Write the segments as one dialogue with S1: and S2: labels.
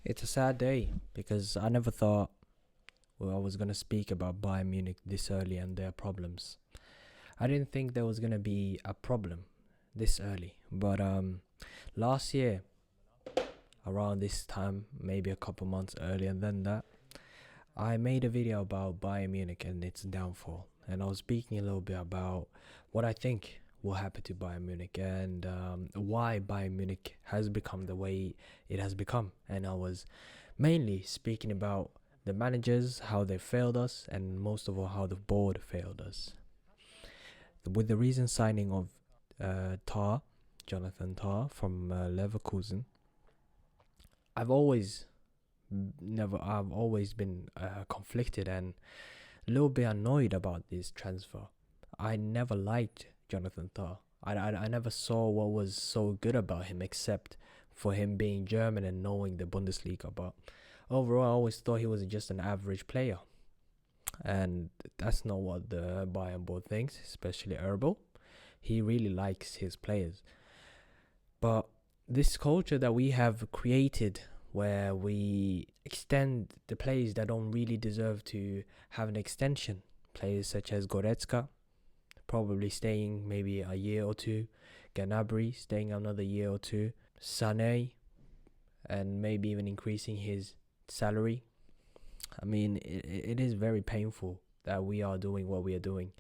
S1: It's a sad day because I never thought I was going to speak about Bayern Munich this early and their problems. I didn't think there was going to be a problem this early. But last year, around this time, maybe a couple months earlier than that, I made a video about Bayern Munich and its downfall. And I was speaking a little bit about what I think will happen to Bayern Munich and why Bayern Munich has become the way it has become. And I was mainly speaking about the managers, how they failed us, and most of all, how the board failed us. With the recent signing of Jonathan Tah from Leverkusen, I've always I've always been conflicted and a little bit annoyed about this transfer. I never liked Jonathan Tah. I never saw what was so good about him except for him being German and knowing the Bundesliga. But overall, I always thought he was just an average player. And that's not what the Bayern board thinks, especially Erbel. He really likes his players. But this culture that we have created where we extend the players that don't really deserve to have an extension. Players such as Goretzka, probably staying maybe a year or two. Gnabry staying another year or two. Sané, and maybe even increasing his salary. I mean, it is very painful that we are doing what we are doing.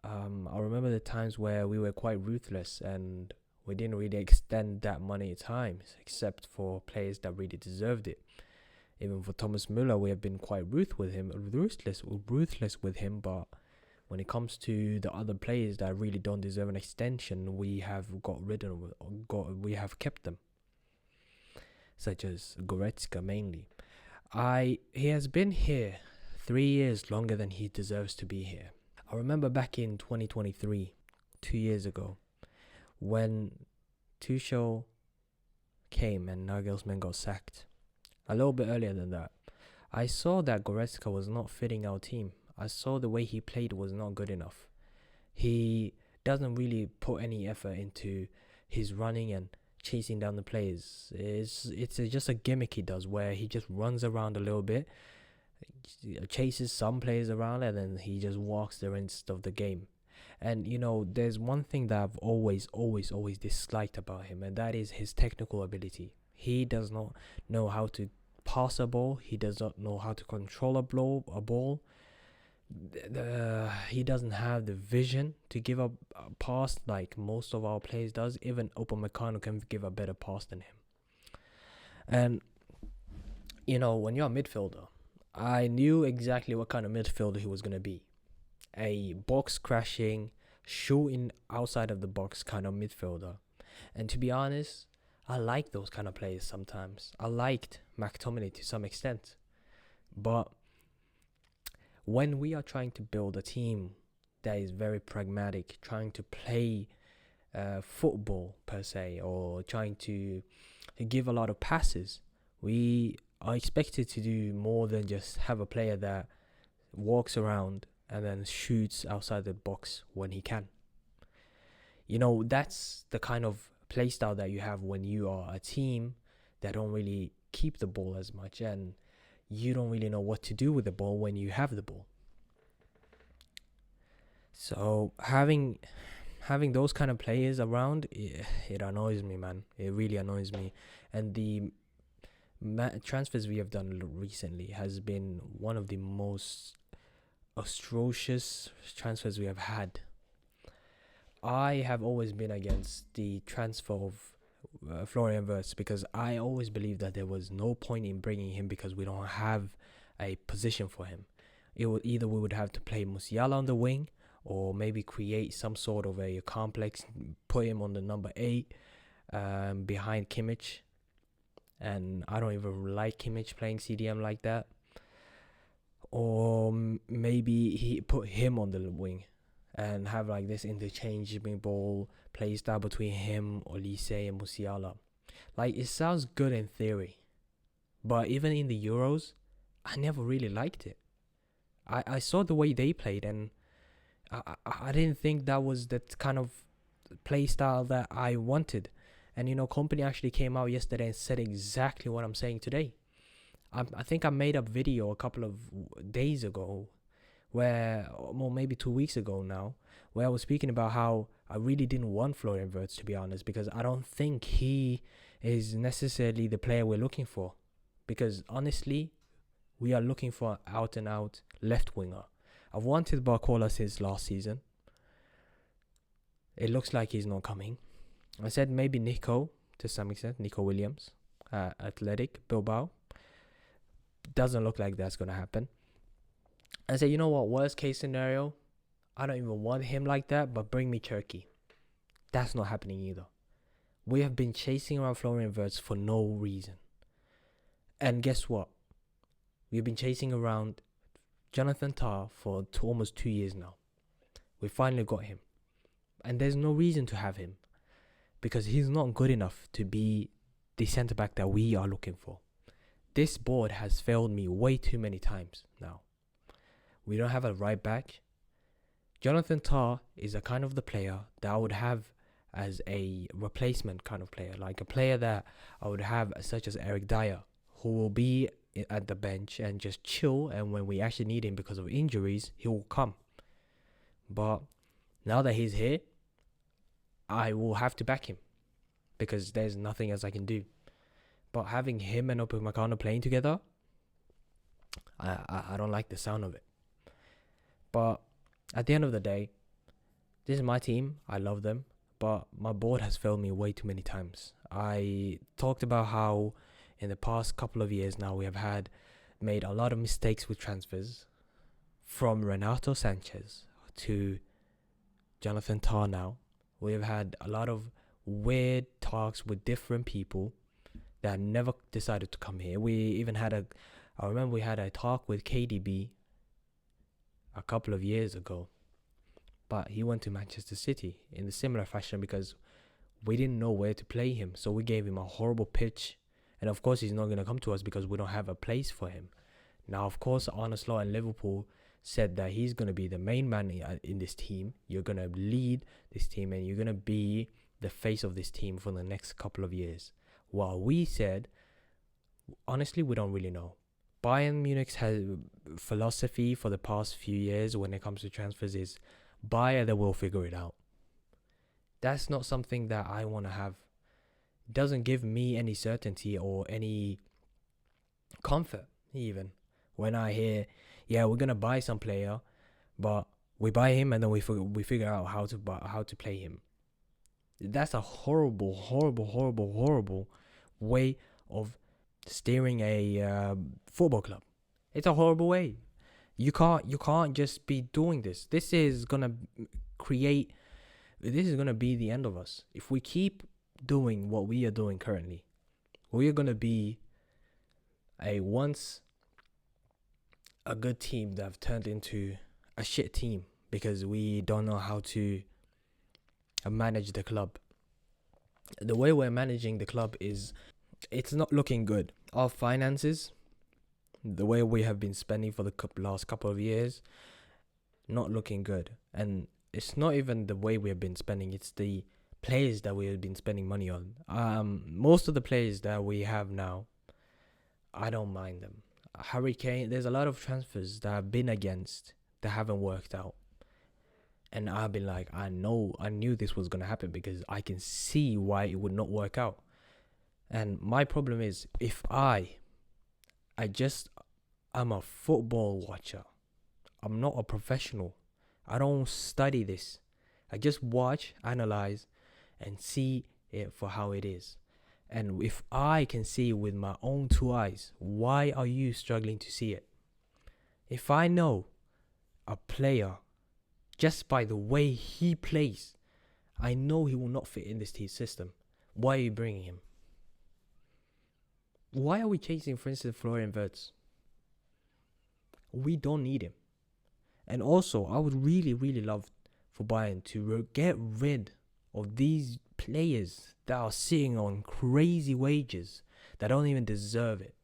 S1: I remember the times where we were quite ruthless and we didn't really extend that money at times, except for players that really deserved it. Even for Thomas Müller, we have been quite ruthless with him. But when it comes to the other players that really don't deserve an extension, we have we have kept them, such as Goretzka mainly. He has been here 3 years longer than he deserves to be here. I remember back in 2023, 2 years ago, when Tuchel came and Nagelsmann got sacked. A little bit earlier than that, I saw that Goretzka was not fitting our team. I saw the way he played was not good enough. He doesn't really put any effort into his running and chasing down the players. It's just a gimmick he does where he just runs around a little bit, chases some players around, and then he just walks the rest of the game. And there's one thing that I've always disliked about him, and that is his technical ability. He does not know how to pass a ball. He does not know how to control a ball. He doesn't have the vision to give a pass like most of our players does. Even Upamecano can give a better pass than him. And when you're a midfielder, I knew exactly what kind of midfielder he was going to be. A box crashing, shooting outside of the box kind of midfielder. And to be honest, I like those kind of players sometimes. I liked McTominay to some extent. But when we are trying to build a team that is very pragmatic, trying to play football per se, or trying to give a lot of passes, we are expected to do more than just have a player that walks around and then shoots outside the box when he can. That's the kind of play style that you have when you are a team that don't really keep the ball as much, and you don't really know what to do with the ball when you have the ball. So having those kind of players around, it annoys me, man. It really annoys me. And the transfers we have done recently has been one of the most atrocious transfers we have had. I have always been against the transfer of Florian Wirtz because I always believed that there was no point in bringing him because we don't have a position for him. We would have to play Musiala on the wing, or maybe create some sort of a complex, put him on the number 8 behind Kimmich. And I don't even like Kimmich playing CDM like that. Or maybe he put him on the wing and have like this interchangeable play style between him, Olise, and Musiala. Like, it sounds good in theory, but even in the Euros, I never really liked it. I saw the way they played, and I didn't think that was the kind of play style that I wanted. And company actually came out yesterday and said exactly what I'm saying today. I think I made a video a couple of days ago, or maybe 2 weeks ago now, where I was speaking about how I really didn't want Florian Wirtz, to be honest, because I don't think he is necessarily the player we're looking for. Because honestly, we are looking for an out-and-out left winger. I've wanted Barcola since last season. It looks like he's not coming. I said maybe Nico, to some extent, Nico Williams, Athletic Bilbao. Doesn't look like that's going to happen. I said, you know what, worst case scenario, I don't even want him like that, but bring me Turkey. That's not happening either. We have been chasing around Florian Wirtz for no reason. And guess what? We've been chasing around Jonathan Tah for almost 2 years now. We finally got him. And there's no reason to have him, because he's not good enough to be the centre-back that we are looking for. This board has failed me way too many times now. We don't have a right back. Jonathan Tah is a kind of the player that I would have as a replacement kind of player, like a player that I would have such as Eric Dyer, who will be at the bench and just chill, and when we actually need him because of injuries, he will come. But now that he's here, I will have to back him because there's nothing else I can do. But having him and Upamecano playing together, I don't like the sound of it. But at the end of the day, this is my team. I love them. But my board has failed me way too many times. I talked about how in the past couple of years now we have made a lot of mistakes with transfers, from Renato Sanchez to Jonathan Tah now. We have had a lot of weird talks with different people that never decided to come here. I remember we had a talk with KDB a couple of years ago, but he went to Manchester City in a similar fashion because we didn't know where to play him. So we gave him a horrible pitch. And of course, he's not going to come to us because we don't have a place for him. Now, of course, Arne Slot and Liverpool said that he's going to be the main man in this team. You're going to lead this team and you're going to be the face of this team for the next couple of years. While we said, honestly, we don't really know. Bayern Munich's philosophy for the past few years when it comes to transfers is buy and they will figure it out. That's not something that I want to have. It doesn't give me any certainty or any comfort even when I hear, yeah, we're going to buy some player, but we buy him and then we figure out how to play him. That's a horrible, horrible, horrible, horrible way of steering a football club. It's a horrible way. You can't just be doing this. This is gonna be the end of us. If we keep doing what we are doing currently, we are gonna be once a good team that have turned into a shit team because we don't know how to manage the club. The way we're managing the club it's not looking good. Our finances, the way we have been spending for the last couple of years, not looking good. And it's not even the way we have been spending, it's the players that we have been spending money on. Most of the players that we have now, I don't mind them. Harry Kane, there's a lot of transfers that I've been against that haven't worked out. And I've been like, I knew this was going to happen because I can see why it would not work out. And my problem is, if I'm a football watcher. I'm not a professional. I don't study this. I just watch, analyze, and see it for how it is. And if I can see it with my own two eyes, why are you struggling to see it? If I know a player just by the way he plays, I know he will not fit in this system. Why are you bringing him? Why are we chasing, for instance, Florian Wirtz? We don't need him. And also, I would really, really love for Bayern to get rid of these players that are sitting on crazy wages that don't even deserve it.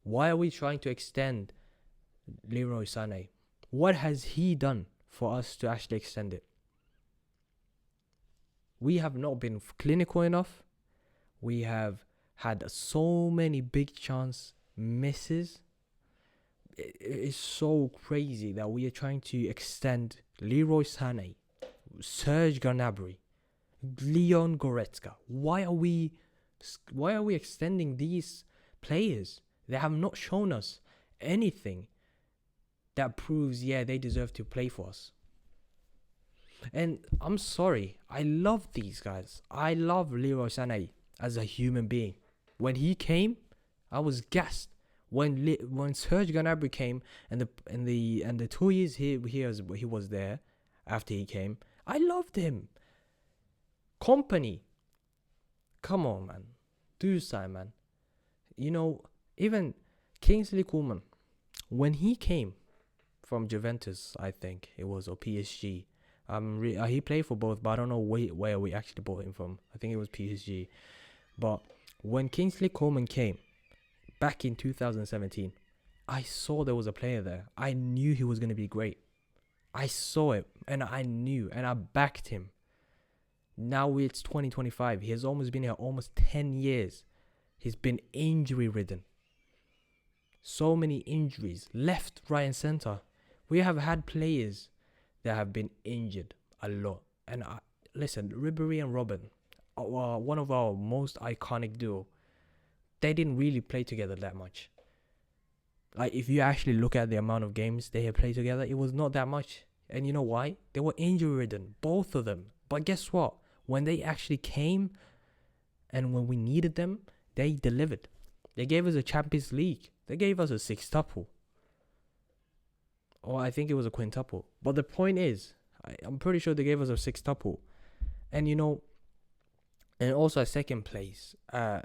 S1: Why are we trying to extend Leroy Sané? What has he done for us to actually extend it? We have not been clinical enough. We have had so many big chance misses. It's so crazy that we are trying to extend Leroy Sané, Serge Gnabry, Leon Goretzka. Why are we extending these players? They have not shown us anything that proves, yeah, they deserve to play for us. And I'm sorry, I love these guys. I love Leroy Sané as a human being. When he came, I was gassed. When Serge Gnabry came and the 2 years he was there after he came, I loved him. Company, come on, man, do something, man. You know, even Kingsley Coman, when he came from Juventus, I think it was, or PSG. He played for both, but I don't know where we actually bought him from. I think it was PSG. But when Kingsley Coman came back in 2017, I saw there was a player there. I knew he was going to be great. I saw it, and I knew, and I backed him. Now it's 2025. He has almost been here almost 10 years. He's been injury ridden. So many injuries, left, right, and center. We have had players that have been injured a lot. And listen, Ribéry and Robben, one of our most iconic duo, they didn't really play together that much. Like, if you actually look at the amount of games they have played together, it was not that much. And you know why? They were injury ridden, both of them. But guess what? When they actually came and when we needed them, they delivered. They gave us a Champions League. They gave us a sextuple. Or I think it was a quintuple. But the point is, I'm pretty sure they gave us a sextuple. And you know, and also a second place. A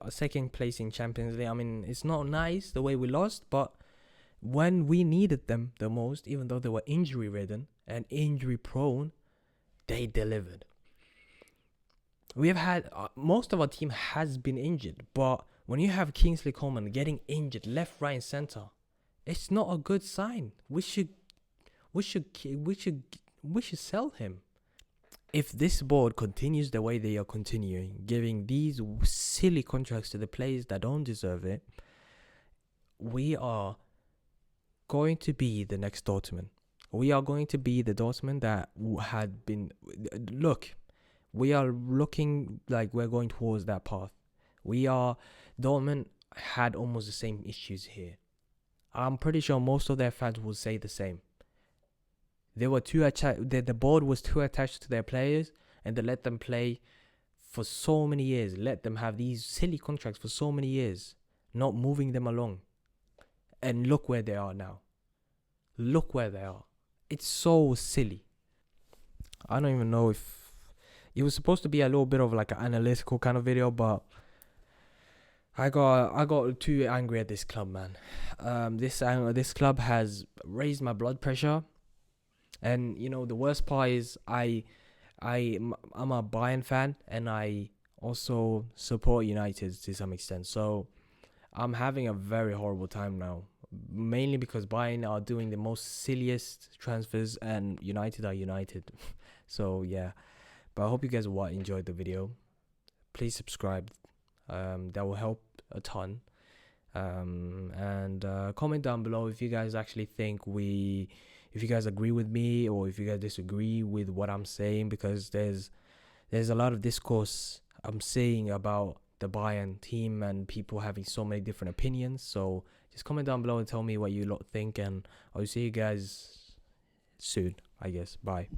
S1: second place in Champions League. I mean, it's not nice the way we lost, but when we needed them the most, even though they were injury ridden and injury prone, they delivered. We have had most of our team has been injured, but when you have Kingsley Coman getting injured left, right, and center, it's not a good sign. We should sell him. If this board continues the way they are continuing, giving these silly contracts to the players that don't deserve it, we are going to be the next Dortmund. We are going to be the Dortmund that had been. Look, we are looking like we're going towards that path. Dortmund had almost the same issues here. I'm pretty sure most of their fans will say the same. They were the board was too attached to their players, and they let them play for so many years. Let them have these silly contracts for so many years, not moving them along. And look where they are now. Look where they are. It's so silly. I don't even know if it was supposed to be a little bit of like an analytical kind of video, but I got too angry at this club, man. This club has raised my blood pressure, and you know the worst part is I'm a Bayern fan, and I also support United to some extent. So I'm having a very horrible time now, mainly because Bayern are doing the most silliest transfers, and United are United. So yeah, but I hope you guys enjoyed the video. Please subscribe. That will help a ton. And comment down below if you guys actually think if you guys agree with me, or if you guys disagree with what I'm saying, because there's a lot of discourse I'm seeing about the Bayern team and people having so many different opinions. So just comment down below and tell me what you lot think, and I'll see you guys soon, I guess. Bye.